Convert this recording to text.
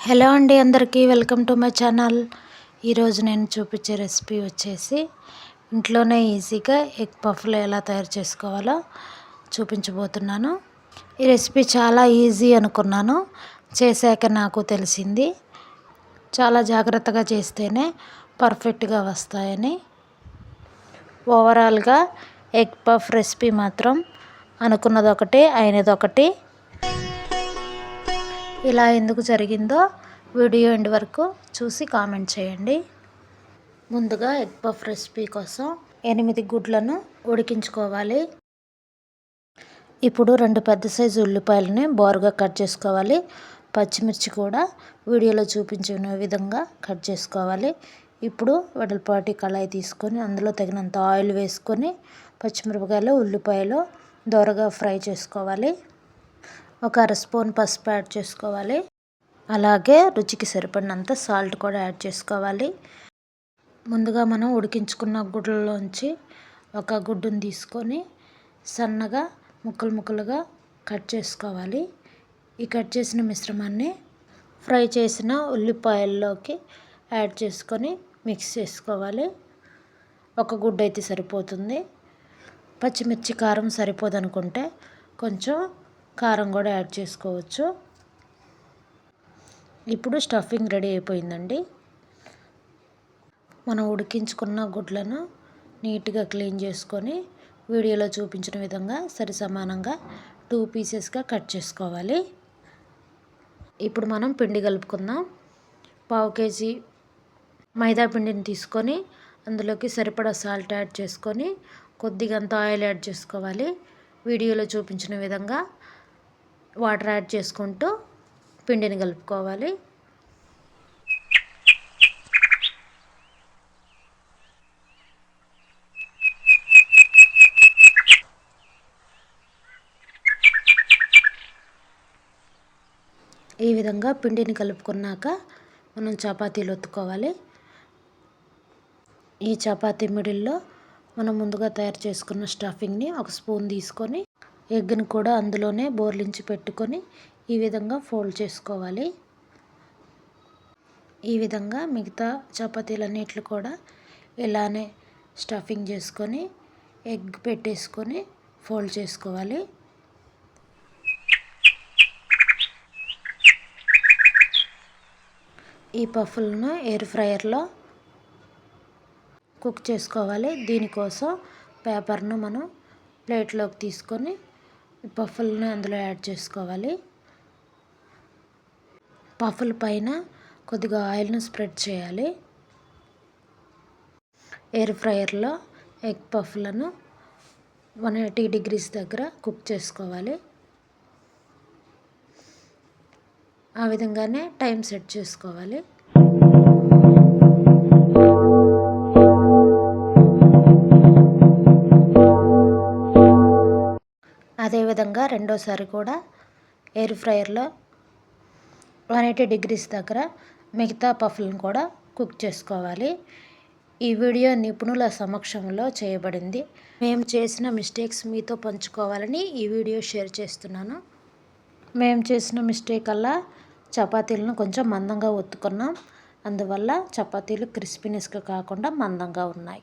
Hello అండి, అందరికీ welcome to my channel. ఈరోజు నేను చూపించే రెసిపీ వచ్చేసి ఇంట్లోనే ఈజీగా ఎగ్ పఫ్లు ఎలా తయారు చేసుకోవాలో చూపించబోతున్నాను. ఈ రెసిపీ చాలా ఈజీ అనుకున్నాను, చేశాక నాకు తెలిసింది చాలా జాగ్రత్తగా చేస్తేనే పర్ఫెక్ట్గా వస్తాయని. ఓవరాల్గా ఎగ్ పఫ్ రెసిపీ మాత్రం అనుకున్నది ఒకటి, అయినది ఒకటి. ఇలా ఎందుకు జరిగిందో వీడియో ఎండ్ వరకు చూసి కామెంట్ చేయండి. ముందుగా ఎగ్ పఫ్ రెసిపీ కోసం 8 గుడ్లను ఉడికించుకోవాలి. ఇప్పుడు 2 పెద్ద సైజు ఉల్లిపాయలని బారుగా కట్ చేసుకోవాలి. పచ్చిమిర్చి కూడా వీడియోలో చూపించిన విధంగా కట్ చేసుకోవాలి. ఇప్పుడు వెడల్పాటి కళాయి తీసుకొని అందులో తగినంత ఆయిల్ వేసుకొని పచ్చిమిరపకాయలు, ఉల్లిపాయలు దోరగా ఫ్రై చేసుకోవాలి. ఒక అర స్పూన్ పసుపు యాడ్ చేసుకోవాలి. అలాగే రుచికి సరిపడినంత సాల్ట్ కూడా యాడ్ చేసుకోవాలి. ముందుగా మనం ఉడికించుకున్న గుడ్లలోంచి ఒక గుడ్డును తీసుకొని సన్నగా ముక్కలుగా కట్ చేసుకోవాలి. ఈ కట్ చేసిన మిశ్రమాన్ని ఫ్రై చేసిన ఉల్లిపాయల్లోకి యాడ్ చేసుకొని మిక్స్ చేసుకోవాలి. ఒక గుడ్డు అయితే సరిపోతుంది. పచ్చిమిర్చి కారం సరిపోదనుకుంటే కొంచెం కారం కూడా యాడ్ చేసుకోవచ్చు. ఇప్పుడు స్టఫింగ్ రెడీ అయిపోయిందండి. మనం ఉడికించుకున్న గుడ్లను నీట్గా క్లీన్ చేసుకొని వీడియోలో చూపించిన విధంగా సరి సమానంగా 2 పీసెస్గా కట్ చేసుకోవాలి. ఇప్పుడు మనం పిండి కలుపుకుందాం. 1/2 కేజీ మైదా పిండిని తీసుకొని అందులోకి సరిపడా సాల్ట్ యాడ్ చేసుకొని కొద్దిగంత ఆయిల్ యాడ్ చేసుకోవాలి. వీడియోలో చూపించిన విధంగా వాటర్ యాడ్ చేసుకుంటూ పిండిని కలుపుకోవాలి. ఈ విధంగా పిండిని కలుపుకున్నాక మనం చపాతీలు ఒత్తుకోవాలి. ఈ చపాతీ మిడిల్లో మనం ముందుగా తయారు చేసుకున్న స్టఫింగ్ని ఒక స్పూన్ తీసుకొని ఎగ్ని కూడా అందులోనే బోర్లించి పెట్టుకొని ఈ విధంగా ఫోల్డ్ చేసుకోవాలి. ఈ విధంగా మిగతా చపాతీలన్నిట్లు కూడా ఇలానే స్టఫింగ్ చేసుకొని ఎగ్ పెట్టేసుకొని ఫోల్డ్ చేసుకోవాలి. ఈ పఫ్లను ఎయిర్ ఫ్రైయర్లో కుక్ చేసుకోవాలి. దీనికోసం పేపర్ను మనం ప్లేట్లోకి తీసుకొని పఫ్లను అందులో యాడ్ చేసుకోవాలి. పఫ్ల పైన కొద్దిగా ఆయిల్ను స్ప్రెడ్ చేయాలి. ఎయిర్ ఫ్రైయర్లో ఎగ్ పఫ్లను 180 degrees దగ్గర కుక్ చేసుకోవాలి. ఆ విధంగానే టైం సెట్ చేసుకోవాలి. అదేవిధంగా రెండోసారి కూడా ఎయిర్ ఫ్రైయర్లో 180 degrees దగ్గర మిగతా పఫ్లను కూడా కుక్ చేసుకోవాలి. ఈ వీడియో నిపుణుల సమక్షంలో చేయబడింది. మేము చేసిన మిస్టేక్స్ మీతో పంచుకోవాలని ఈ వీడియో షేర్ చేస్తున్నాను. మేము చేసిన మిస్టేక్ అలా చపాతీలను కొంచెం మందంగా ఒత్తుకున్నాం. అందువల్ల చపాతీలు క్రిస్పీనెస్గా కాకుండా మందంగా ఉన్నాయి.